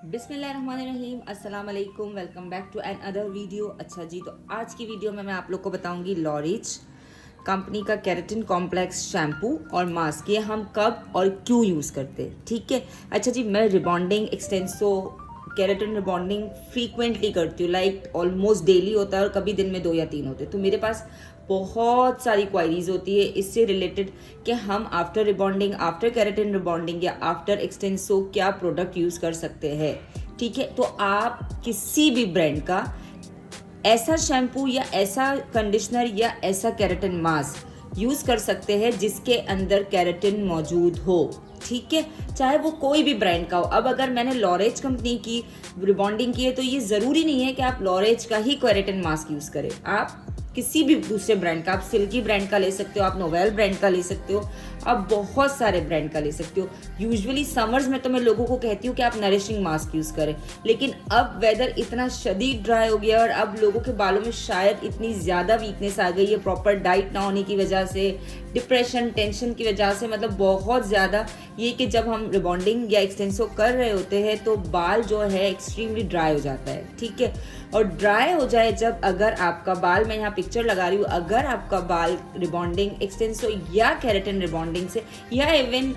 बिस्मिल्लाहिर्रहमानिर्रहीम, अस्सलाम वालेकुम। Welcome back to another video. अच्छा जी, तो आज की वीडियो में मैं आप लोग को बताऊंगी लॉरिज कंपनी का केराटिन कॉम्प्लेक्स शैम्पू और मास्क, ये हम कब और क्यों यूज़ करते हैं। ठीक है। अच्छा जी, मैं rebonding Xtenso keratin rebonding frequently करती हूँ, लाइक ऑलमोस्ट डेली होता है और कभी दिन में 2 या 3 होते हैं। तो मेरे पास बहुत सारी क्वायरीज होती है इससे रिलेटेड कि हम after rebonding, after keratin rebonding या आफ्टर एक्सटेंसो क्या प्रोडक्ट यूज़ कर सकते हैं। ठीक है। तो आप किसी भी ब्रांड का ऐसा शैम्पू या ऐसा कंडीशनर या ऐसा केराटिन मास्क यूज़ कर सकते हैं जिसके अंदर केराटिन मौजूद हो। ठीक है। चाहे वो कोई भी ब्रांड का हो। अब अगर मैंने लॉरेज कंपनी की रिबॉन्डिंग की है तो ये ज़रूरी नहीं है कि आप लॉरेज का ही केराटिन मास्क यूज़ करें। आप किसी भी दूसरे ब्रांड का, आप सिल्की ब्रांड का ले सकते हो, आप नोवेल ब्रांड का ले सकते हो, आप बहुत सारे ब्रांड का ले सकते हो। यूजुअली समर्स में तो मैं लोगों को कहती हूँ कि आप नरिशिंग मास्क यूज़ करें, लेकिन अब वेदर इतना शदीद ड्राई हो गया और अब लोगों के बालों में शायद इतनी ज़्यादा वीकनेस आ गई है प्रॉपर डाइट ना होने की वजह से, डिप्रेशन, टेंशन की वजह से, मतलब बहुत ज़्यादा ये कि जब हम रिबॉन्डिंग या एक्सटेंसो कर रहे होते हैं तो बाल जो है एक्सट्रीमली ड्राई हो जाता है। ठीक है। और ड्राई हो जाए जब, अगर आपका बाल, मैं यहाँ पिक्चर लगा रही हूँ, अगर आपका बाल रिबॉन्डिंग, एक्सटेंसो या केराटिन रिबॉन्डिंग से या इवन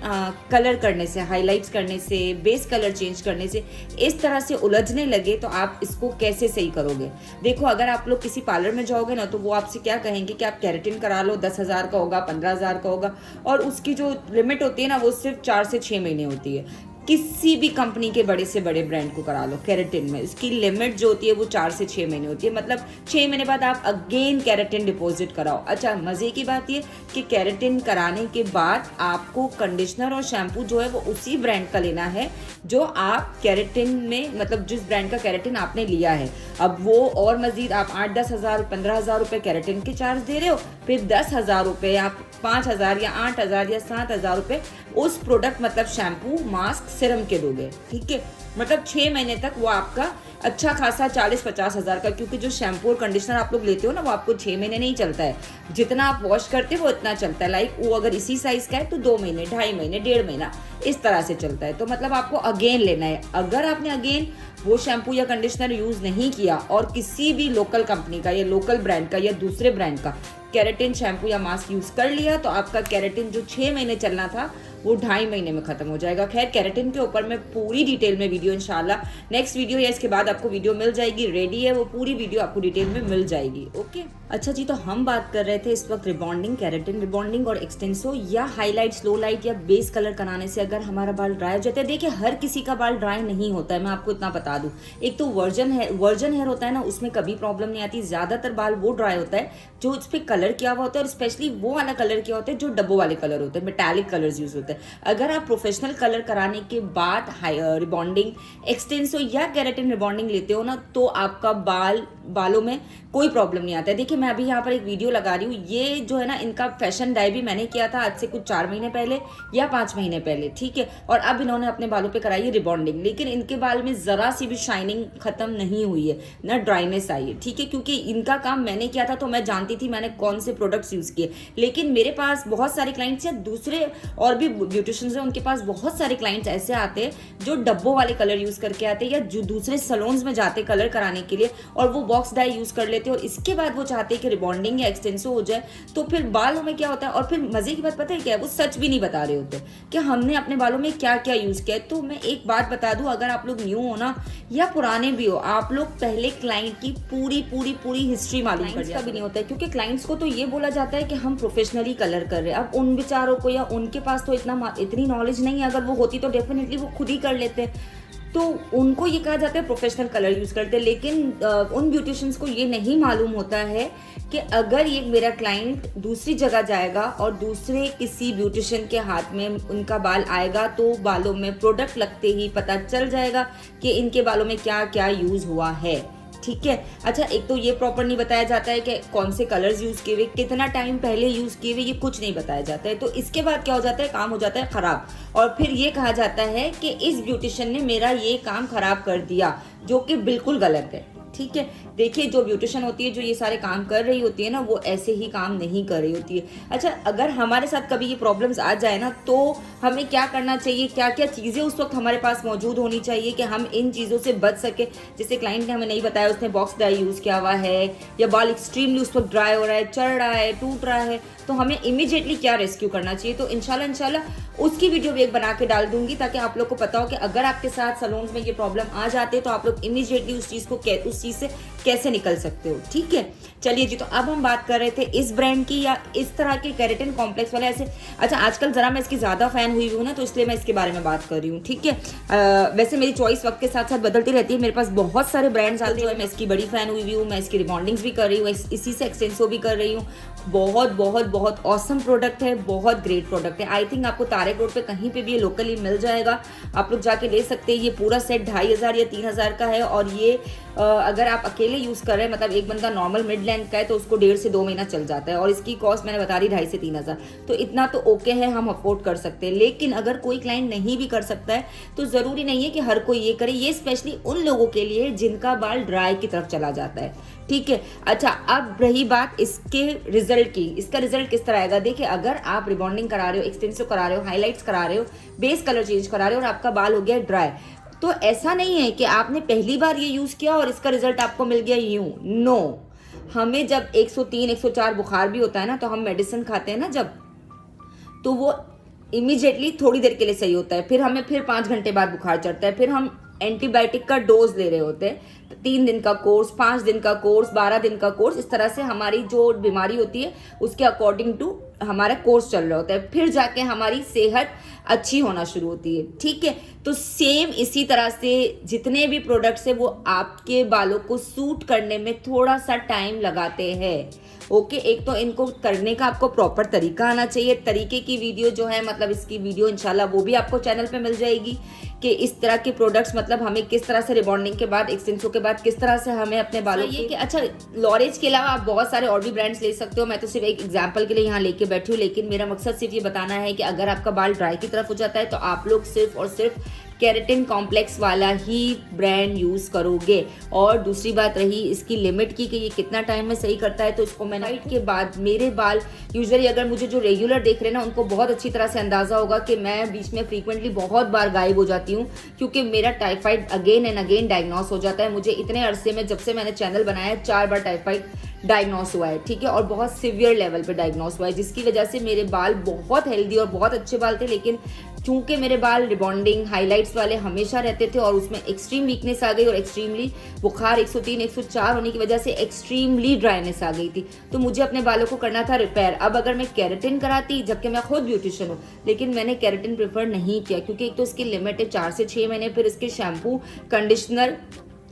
कलर करने से, हाइलाइट्स करने से, बेस कलर चेंज करने से इस तरह से उलझने लगे तो आप इसको कैसे सही करोगे। देखो, अगर आप लोग किसी पार्लर में जाओगे ना तो वो आपसे क्या कहेंगे कि आप केराटिन करा लो, 10,000 का होगा, 15,000 का होगा, और उसकी जो लिमिट होती है ना वो सिर्फ 4 से 6 महीने होती है। किसी भी कंपनी के बड़े से बड़े ब्रांड को करा लो केराटिन में, इसकी लिमिट जो होती है वो 4 से 6 महीने होती है। मतलब 6 महीने बाद आप अगेन केराटिन डिपॉजिट कराओ। अच्छा, मजे की बात ये कि केराटिन कराने के बाद आपको कंडीशनर और शैम्पू जो है वो उसी ब्रांड का लेना है जो आप केराटिन में, मतलब जिस ब्रांड का केराटिन आपने लिया है। अब वो और मजीद आप 8-10 हज़ार, 15,000 रुपये केराटिन के चार्ज दे रहे हो, फिर 10,000 रुपये, आप 5,000 या 8,000 या 7,000 रुपये उस प्रोडक्ट, मतलब शैम्पू, मास्क, सिरम के दोगे। ठीक है। मतलब 6 महीने तक वो आपका अच्छा खासा 40-50 हज़ार का, क्योंकि जो शैम्पू और कंडीशनर आप लोग लेते हो ना वो आपको 6 महीने नहीं चलता है, जितना आप वॉश करते हो वो इतना चलता है। लाइक वो अगर इसी साइज का है तो 2 महीने, 2.5 महीने, 1.5 महीना इस तरह से चलता है। तो मतलब आपको अगेन लेना है। अगर आपने अगेन वो शैम्पू या कंडीशनर यूज़ नहीं किया और किसी भी लोकल कंपनी का या लोकल ब्रांड का या दूसरे ब्रांड का केराटिन शैम्पू या मास्क यूज़ कर लिया तो आपका केराटिन जो 6 महीने चलना था वो 2.5 महीने में खत्म हो जाएगा। खैर, केराटिन के ऊपर मैं पूरी डिटेल में वीडियो इंशाल्लाह नेक्स्ट वीडियो या इसके बाद आपको वीडियो मिल जाएगी, रेडी है, वो पूरी वीडियो आपको डिटेल में मिल जाएगी। ओके। अच्छा जी, तो हम बात कर रहे थे इस वक्त रिबॉन्डिंग, केराटिन रिबॉन्डिंग और एक्सटेंसो या हाईलाइट्स, लो लाइट या बेस कलर कराने से अगर हमारा बाल ड्राई हो जाता है। देखिए, हर किसी का बाल ड्राई नहीं होता है, मैं आपको इतना बता दूं। एक तो वर्जन हेयर होता है ना, उसमें कभी प्रॉब्लम नहीं आती। ज्यादातर बाल वो ड्राई होता है जो उस पर कलर किया हुआ होता है, और स्पेशली वो वाला कलर किया होता है जो डब्बो वाले कलर होते हैं, मेटालिक कलर्स यूज होते हैं। अगर आप प्रोफेशनल कलर कराने के बाद रिबॉन्डिंग, एक्सटेंसो या केराटिन रिबॉन्डिंग लेते हो ना तो आपका बालों में कोई प्रॉब्लम नहीं आता है। देखिए, मैं अभी यहाँ पर एक वीडियो लगा रही हूँ, ये जो है ना इनका फैशन डाई भी मैंने किया था आज से कुछ 4 महीने पहले या 5 महीने पहले। ठीक है। और अब इन्होंने अपने बालों पे कराई है रिबॉन्डिंग, लेकिन इनके बाल में जरा सी भी शाइनिंग खत्म नहीं हुई है, ना ड्राइनेस आई है। ठीक है। क्योंकि इनका काम मैंने किया था तो मैं जानती थी मैंने कौन से प्रोडक्ट्स यूज किए। लेकिन मेरे पास बहुत सारे क्लाइंट्स या दूसरे और भी ब्यूटिशियंस हैं, उनके पास बहुत सारे क्लाइंट्स ऐसे आते हैं जो डब्बों वाले कलर यूज करके आते हैं या जो दूसरे सलोन्स में जाते कलर कराने के लिए और वो बॉक्स डाई यूज कर लेते हैं, और इसके बाद वो चाहते हैं कि रिबॉन्डिंग या एक्सटेंसो हो जाए। तो फिर बालों में क्या होता है, और फिर मजे की बात पता है क्या है, वो सच भी नहीं बता रहे होते कि हमने अपने बालों में क्या क्या यूज किया है। तो मैं एक बात बता दूं, अगर आप लोग न्यू हो ना या पुराने भी हो, आप लोग पहले क्लाइंट की पूरी पूरी पूरी हिस्ट्री मालूम कर लिया। भी नहीं होता है, क्योंकि क्लाइंट्स को तो ये बोला जाता है कि हम प्रोफेशनली कलर कर रहे हैं। अब उन बेचारों को या उनके पास तो इतनी नॉलेज नहीं है, अगर वो होती तो डेफिनेटली वो खुद ही कर लेते। तो उनको ये कहा जाता है प्रोफेशनल कलर यूज करते हैं, लेकिन उन ब्यूटिशियंस को ये नहीं मालूम होता है कि अगर ये मेरा क्लाइंट दूसरी जगह जाएगा और दूसरे किसी ब्यूटिशियन के हाथ में उनका बाल आएगा तो बालों में प्रोडक्ट लगते ही पता चल जाएगा कि इनके बालों में क्या क्या यूज हुआ है। ठीक है। अच्छा, एक तो ये प्रॉपर नहीं बताया जाता है कि कौन से कलर्स यूज किए हुए, कितना टाइम पहले यूज किए हुए, ये कुछ नहीं बताया जाता है। तो इसके बाद क्या हो जाता है, काम हो जाता है खराब, और फिर ये कहा जाता है कि इस ब्यूटिशियन ने मेरा ये काम खराब कर दिया, जो कि बिल्कुल गलत है। ठीक है। देखिए जो ब्यूटिशियन होती है, जो ये सारे काम कर रही होती है ना, वो ऐसे ही काम नहीं कर रही होती है। अच्छा, अगर हमारे साथ कभी ये प्रॉब्लम्स आ जाए ना, तो हमें क्या करना चाहिए, क्या क्या चीज़ें उस वक्त हमारे पास मौजूद होनी चाहिए कि हम इन चीज़ों से बच सके। जैसे क्लाइंट ने हमें नहीं बताया, उसने बॉक्स डाई यूज़ किया हुआ है, या बाल एक्सट्रीमली उस वक्त ड्राई हो रहा है, चढ़ रहा है, टूट रहा है, तो हमें इमीडिएटली क्या रेस्क्यू करना चाहिए। तो इंशाल्लाह उसकी वीडियो भी एक बना के डाल दूंगी, ताकि आप लोग को पता हो कि अगर आपके साथ सैलून्स में ये प्रॉब्लम आ जाते हैं तो आप लोग इमीडिएटली उस चीज़ से कैसे निकल सकते हो। ठीक है, चलिए जी। तो अब हम बात कर रहे थे इस ब्रांड की, या इस तरह के केराटिन कॉम्प्लेक्स वाले ऐसे। अच्छा, आजकल जरा मैं इसकी ज़्यादा फैन हुई हूँ ना, तो इसलिए मैं इसके बारे में बात कर रही हूँ। ठीक है, वैसे मेरी चॉइस वक्त के साथ साथ बदलती रहती है, मेरे पास बहुत सारे ब्रांड्स आते हैं। मैं इसकी बड़ी फैन हुई हूँ, मैं इसकी रिबॉन्डिंग्स भी कर रही हूँ, इसी से एक्सटेंसो भी कर रही हूँ। बहुत बहुत बहुत ऑसम प्रोडक्ट है, बहुत ग्रेट प्रोडक्ट है। आई थिंक आपको तारेक रोड पे कहीं पे भी ये लोकली मिल जाएगा, आप लोग जाके ले सकते हैं। ये पूरा सेट 2500 या 3000 का है, और ये अगर आप अकेले यूज़ कर रहे हैं, मतलब एक बंदा नॉर्मल मिड लेंथ का है, तो उसको 1.5 से 2 महीना चल जाता है। और इसकी कॉस्ट मैंने बता दी 2.5 से 3000, तो इतना तो ओके है, हम अफोर्ड कर सकते हैं। लेकिन अगर कोई क्लाइंट नहीं भी कर सकता है, तो ज़रूरी नहीं है कि हर कोई ये करे। ये स्पेशली उन लोगों के लिए जिनका बाल ड्राई की तरफ चला जाता है। ठीक है। अच्छा, अब रही बात इसके रिजल्ट की। इसका रिजल्ट किस तरह आएगा? देखिए, अगर आप रिबॉन्डिंग करा रहे हो, एक्सटेंसिव करा रहे हो, हाईलाइट्स करा रहे हो, बेस कलर चेंज करा रहे हो, और आपका बाल हो गया ड्राई, तो ऐसा नहीं है कि आपने पहली बार ये यूज़ किया और इसका रिजल्ट आपको मिल गया यूं। नो, हमें जब 103 104 बुखार भी होता है ना, तो हम मेडिसिन खाते हैं ना जब, तो वो इमीडिएटली थोड़ी देर के लिए सही होता है, फिर हमें फिर 5 घंटे बाद बुखार चढ़ता है, फिर हम एंटीबायोटिक का डोज ले रहे होते हैं, 3 दिन का कोर्स, 5 दिन का कोर्स, 12 दिन का कोर्स, इस तरह से हमारी जो बीमारी होती है उसके अकॉर्डिंग टू हमारा कोर्स चल रहा होता है, फिर जाके हमारी सेहत अच्छी होना शुरू होती है। ठीक है, तो सेम इसी तरह से जितने भी प्रोडक्ट्स है, वो आपके बालों को सूट करने में थोड़ा सा टाइम लगाते हैं। ओके, एक तो इनको करने का आपको प्रॉपर तरीका आना चाहिए। तरीके की वीडियो जो है, मतलब इसकी वीडियो इंशाल्लाह वो भी आपको चैनल पे मिल जाएगी कि इस तरह के प्रोडक्ट्स, मतलब हमें किस तरह से रिबॉन्डिंग के बाद, एक्सटेंसो के बाद किस तरह से हमें अपने बालों ये कि अच्छा, लॉरेज के अलावा आप बहुत सारे और भी ब्रांड्स ले सकते हो। मैं तो सिर्फ एक एग्जांपल के लिए यहाँ लेके बैठी हूँ, लेकिन मेरा मकसद सिर्फ ये बताना है कि अगर आपका बाल ड्राई की तरफ हो जाता है, तो आप लोग सिर्फ और सिर्फ केराटिन कॉम्प्लेक्स वाला ही ब्रांड यूज़ करोगे। और दूसरी बात रही इसकी लिमिट की कि ये कितना टाइम में सही करता है, तो इसको मैंने हाइट के बाद, मेरे बाल यूजुअली, अगर मुझे जो रेगुलर देख रहे हैं ना, उनको बहुत अच्छी तरह से अंदाज़ा होगा कि मैं बीच में फ्रीक्वेंटली बहुत बार गायब हो जाती हूँ, क्योंकि मेरा typhoid again and again diagnose हो जाता है। मुझे इतने अरसे में, जब से मैंने चैनल बनाया है, 4 बार टाइफाइड डायग्नोस हुआ है। ठीक है, और बहुत सिवियर लेवल पे डायग्नोस हुआ है, जिसकी वजह से मेरे बाल बहुत हेल्दी और बहुत अच्छे बाल थे, लेकिन चूंकि मेरे बाल रिबॉन्डिंग हाइलाइट्स वाले हमेशा रहते थे, और उसमें एक्सट्रीम वीकनेस आ गई, और एक्सट्रीमली बुखार 103 104 होने की वजह से एक्सट्रीमली ड्राइनेस आ गई थी, तो मुझे अपने बालों को करना था रिपेयर। अब अगर मैं केराटिन कराती, जबकि मैं खुद ब्यूटिशियन हूँ, लेकिन मैंने केराटिन प्रेफर नहीं किया, क्योंकि एक तो इसकी लिमिट है 4 से 6 महीने, फिर इसके शैम्पू, कंडीशनर,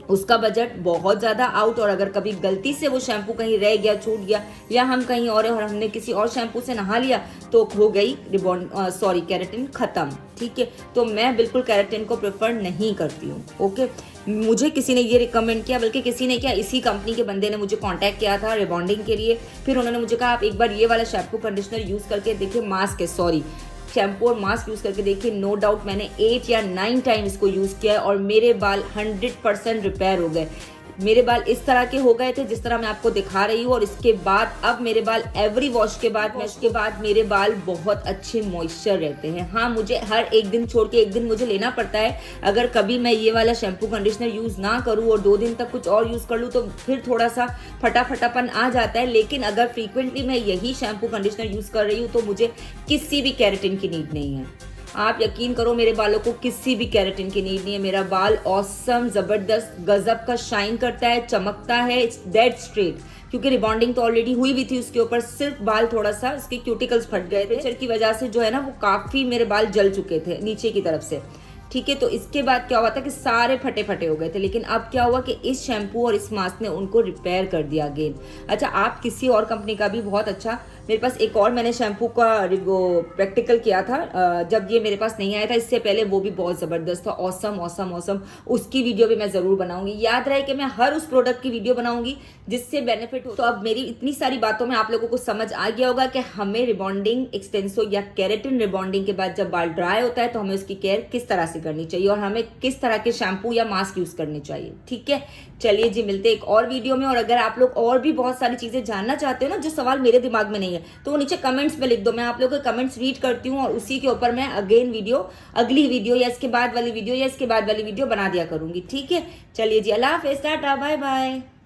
उसका बजट बहुत ज़्यादा आउट, और अगर कभी गलती से वो शैम्पू कहीं रह गया, छूट गया, या हम कहीं और हमने किसी और शैम्पू से नहा लिया, तो हो गई केराटिन ख़त्म। ठीक है, तो मैं बिल्कुल केराटिन को प्रेफर नहीं करती हूँ। ओके, मुझे किसी ने ये रिकमेंड किया, बल्कि किसी ने क्या, इसी कंपनी के बंदे ने मुझे कांटेक्ट किया था रिबॉन्डिंग के लिए, फिर उन्होंने मुझे कहा आप एक बार ये वाला शैम्पू कंडीशनर यूज़ करके देखिए, मास्क है, शैम्पू और मास्क यूज़ करके देखिए। नो डाउट मैंने 8 या 9 टाइम इसको यूज़ किया है, और मेरे बाल 100% रिपेयर हो गए। मेरे बाल इस तरह के हो गए थे जिस तरह मैं आपको दिखा रही हूँ, और इसके बाद अब मेरे बाल एवरी वॉश के बाद मेरे बाल बहुत अच्छे मॉइस्चर रहते हैं। हाँ, मुझे हर एक दिन छोड़ के एक दिन मुझे लेना पड़ता है। अगर कभी मैं ये वाला शैम्पू कंडीशनर यूज़ ना करूँ और 2 दिन तक कुछ और यूज़ कर लूँ, तो फिर थोड़ा सा फटाफटापन आ जाता है। लेकिन अगर फ्रीक्वेंटली मैं यही शैम्पू कंडीशनर यूज़ कर रही हूँ, तो मुझे किसी भी केराटिन की नीड नहीं है। आप यकीन करो, मेरे बालों को किसी भी केराटिन की नीड नहीं है। मेरा बाल ऑसम, ज़बरदस्त, गजब का शाइन करता है, चमकता है, डेड स्ट्रेट, क्योंकि रिबॉन्डिंग तो ऑलरेडी हुई भी थी उसके ऊपर, सिर्फ बाल थोड़ा सा उसके क्यूटिकल्स फट गए थे, प्रेशर की वजह से जो है ना, वो काफ़ी मेरे बाल जल चुके थे नीचे की तरफ से। ठीक है, तो इसके बाद क्या हुआ था कि सारे फटे फटे हो गए थे, लेकिन अब क्या हुआ कि इस शैम्पू और इस मास्क ने उनको रिपेयर कर दिया अगेन। अच्छा, आप किसी और कंपनी का भी बहुत अच्छा, मेरे पास एक और मैंने शैम्पू का प्रैक्टिकल किया था जब ये मेरे पास नहीं आया था, इससे पहले, वो भी बहुत ज़बरदस्त था, ऑसम ऑसम ऑसम। उसकी वीडियो भी मैं ज़रूर बनाऊंगी। याद रहे कि मैं हर उस प्रोडक्ट की वीडियो बनाऊंगी जिससे बेनिफिट हो। तो अब मेरी इतनी सारी बातों में आप लोगों को समझ आ गया होगा कि हमें रिबॉन्डिंग, एक्सटेंसो या केराटिन रिबॉन्डिंग के बाद जब बाल ड्राई होता है, तो हमें उसकी केयर किस तरह से कैसे करनी चाहिए और हमें किस तरह के शैम्पू या मास्क यूज़ करने चाहिए। ठीक है, चलिए जी मिलते हैं एक और वीडियो में। और अगर आप लोग और भी बहुत सारी चीज़ें जानना चाहते हो ना, जो सवाल मेरे दिमाग में नहीं है, तो वो नीचे कमेंट्स में लिख दो, मैं आप लोगों के कमेंट्स रीड करती हूँ और उसी के ऊपर मैं अगेन वीडियो, अगली वीडियो या इसके बाद वाली वीडियो या इसके बाद वाली वीडियो बना दिया करूँगी। ठीक है, चलिए जी, अल्लाह हाफिज़, टाटा, बाय बाय।